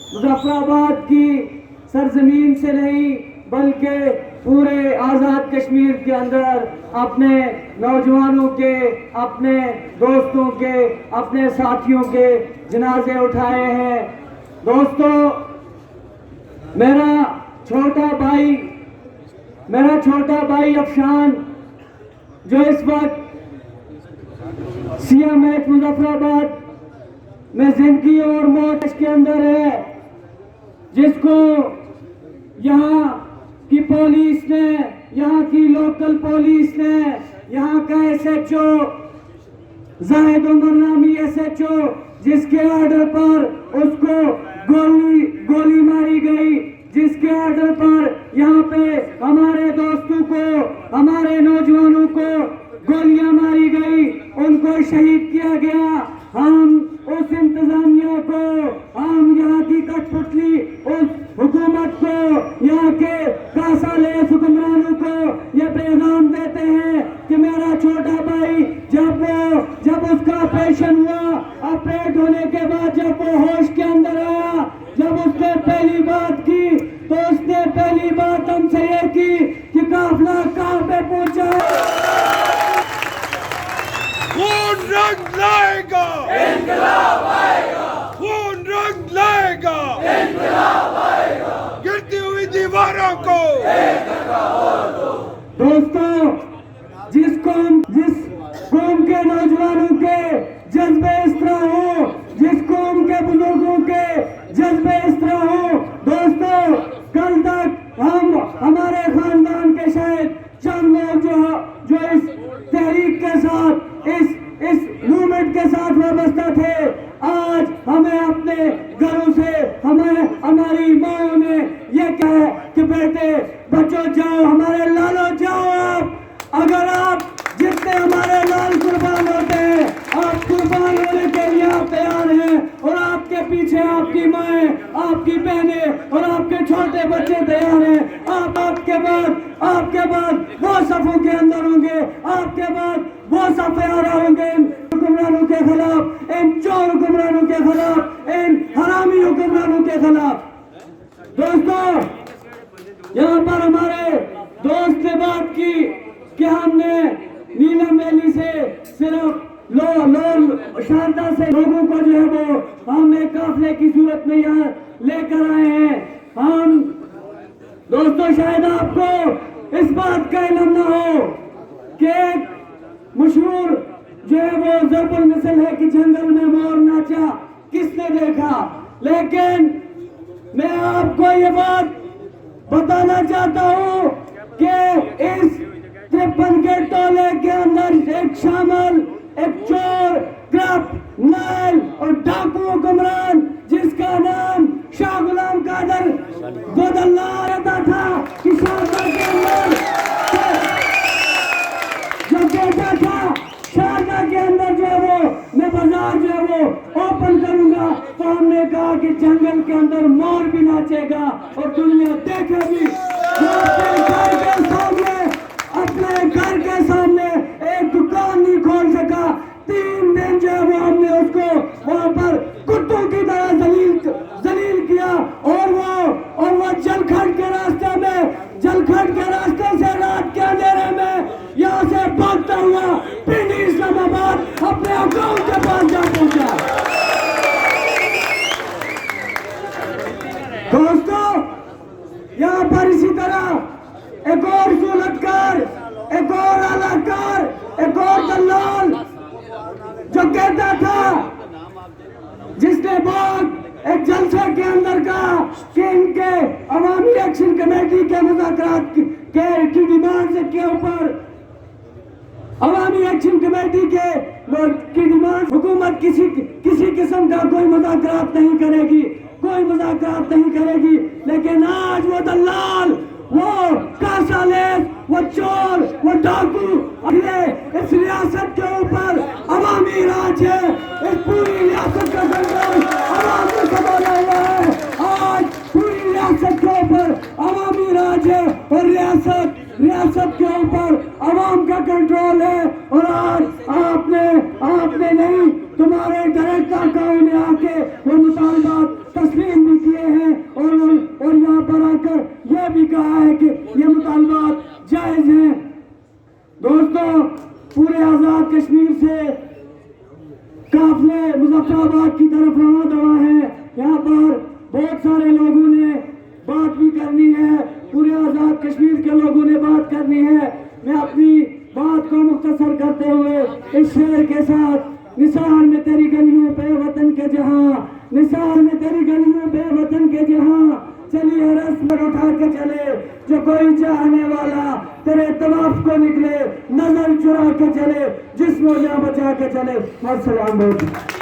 मुजफ्फराबाद की सरजमीन से नहीं बल्कि पूरे आज़ाद कश्मीर के अंदर अपने नौजवानों के, अपने दोस्तों के, अपने साथियों के जनाजे उठाए हैं। दोस्तों, मेरा छोटा भाई अफशान जो इस वक्त CMH मुजफ्फराबाद में जिंदगी और मौत के अंदर है, जिसको यहाँ की पुलिस ने, यहाँ की लोकल पुलिस ने, यहाँ का SHO जाहिद उमर नामी SHO, जिसके ऑर्डर पर उसको गोली मारी गई, जिसके ऑर्डर पर यहाँ पे हमारे दोस्तों को, हमारे नौजवानों को गोलियां मारी गई, उनको शहीद किया गया। हम उस इंतजामिया को, हम यहाँ की कठपुतली उस हुकूमत को, यहाँ के कासालेस हुक्मरानों को ये पैगाम देते हैं कि मेरा छोटा भाई जब उसका ऑपरेशन हुआ, ऑपरेट होने के बाद जब वो होश के अंदर आया, जब उसने पहली बात की तो उसने पहली बात हमसे ये की कि काफिला कहाँ पे पहुंचा। खून रंग लाएगा, इंकलाब आएगा, खून रंग लाएगा, इंकलाब आएगा, गिरती हुई दीवारों को एक धक्का और दो। दोस्तों, जिस कौम के नौजवानों के जज्बे इस तरह हो, जिस कौम के बुजुर्गों के जज्बे इस तरह हो, दोस्तों, कल तक हमारे खानदान के शायद चंद लोग जो इस तहरीक के साथ, इस मूवमेंट के साथ वाबस्ता थे, आज हमें अपने घरों से, हमारी माओ ने ये कहा कि बेटे बच्चों जाओ, हमारे लालो जाओ, अगर आप जितने हमारे लाल कुर्बान होते हैं, आप कुर्बान होने के लिए आप तैयार हैं, और आपके पीछे आपकी माएं, आपकी बहनें और आपके छोटे बच्चे तैयार हैं। आपके बाद वो सफों के अंदर होंगे, आपके बाद वो सफे आ रहे होंगे इन हुक्मरानों के खिलाफ, इन चोर हुक्मरानों के खिलाफ, इन हरामी हुक्मरानों के खिलाफ। दोस्तों, यहाँ पर हमारे दोस्त ने बात की कि हमने नीलम वैली से सिर्फ शारदा से लोगों को जो है वो हम एक काफिले की सूरत में यहाँ लेकर आए हैं। हम दोस्तों, शायद आपको इस बात का इल्म न हो कि मशहूर जो है वो ज़रबुल मिसल है कि जंगल में मोर नाचा किसने देखा, लेकिन मैं आपको ये बात बताना चाहता हूँ कि इस 53 के टोले के अंदर एक शामिल, एक चोर, क्रप्ट, नायल और डाकू हुक्मरान जिसका नाम शाह गुलाम कादर बदल्ला रहता था कि शारदा के अंदर जो कहता था, शारदा के अंदर जो है वो मैं बाजार जो है वो ओपन करूंगा, तो हमने कहा कि जंगल के अंदर मोर भी नाचेगा और दुनिया देखेगी। अपने घर के सामने एक दुकान नहीं खोल सका, 3 दिन जो है वो हमने उसको वहां पर कुत्तों की तरह जलील किया, और वो जलखंड के रास्ते से रात के अंधेरे में यहाँ से भागता हुआ पिंडी इस्लामाबाद अपने अकाउंट के पास जा पहुंचा। दोस्तों, यहाँ पर इसी तरह एक और सूलतकार, एक और आलाकार, एक और दलाल जो कहता था, जिसने बहुत एक जलसे के अंदर कहा कि इनके अवामी एक्शन कमेटी के मुज़ाकरात की डिमांड के ऊपर, अवामी एक्शन कमेटी की डिमांड, हुकूमत किसी किस्म का कोई मुज़ाकरात नहीं करेगी, कोई मुज़ाकरात नहीं करेगी। लेकिन आज वो दलाल, वो कासालेस, वो चोर, वो डाकू इस रियासत के ऊपर अवामी राज है, इस पूरी रियासत का कंट्रोल अवाम ने संभाला हुआ है। आज पूरी रियासत के ऊपर अवामी राज है और रियासत के ऊपर अवाम का कंट्रोल है। और आज आपने नहीं, तुम्हारे डायरेक्ट आकाओं ने आके वो मुतालबात तस्लीम भी किए से काफले मुजफ्फराबाद की तरफ रवाना हुआ है। यहाँ पर बहुत सारे लोगों ने बात भी करनी है, पूरे आजाद कश्मीर के लोगों ने बात करनी है। मैं अपनी बात को मुख्तसर करते हुए इस शेर के साथ, निसार में तेरी गलियों पे वतन के जहां, निसार में तेरी गलियों पे वतन के जहां, चलिए रस्म उठा के चले जो कोई चाहने वाला तेरे तवाफ को निकले, नजर चुरा के चले जिस्म जान बचा के चले। अस्सलाम वालेकुम।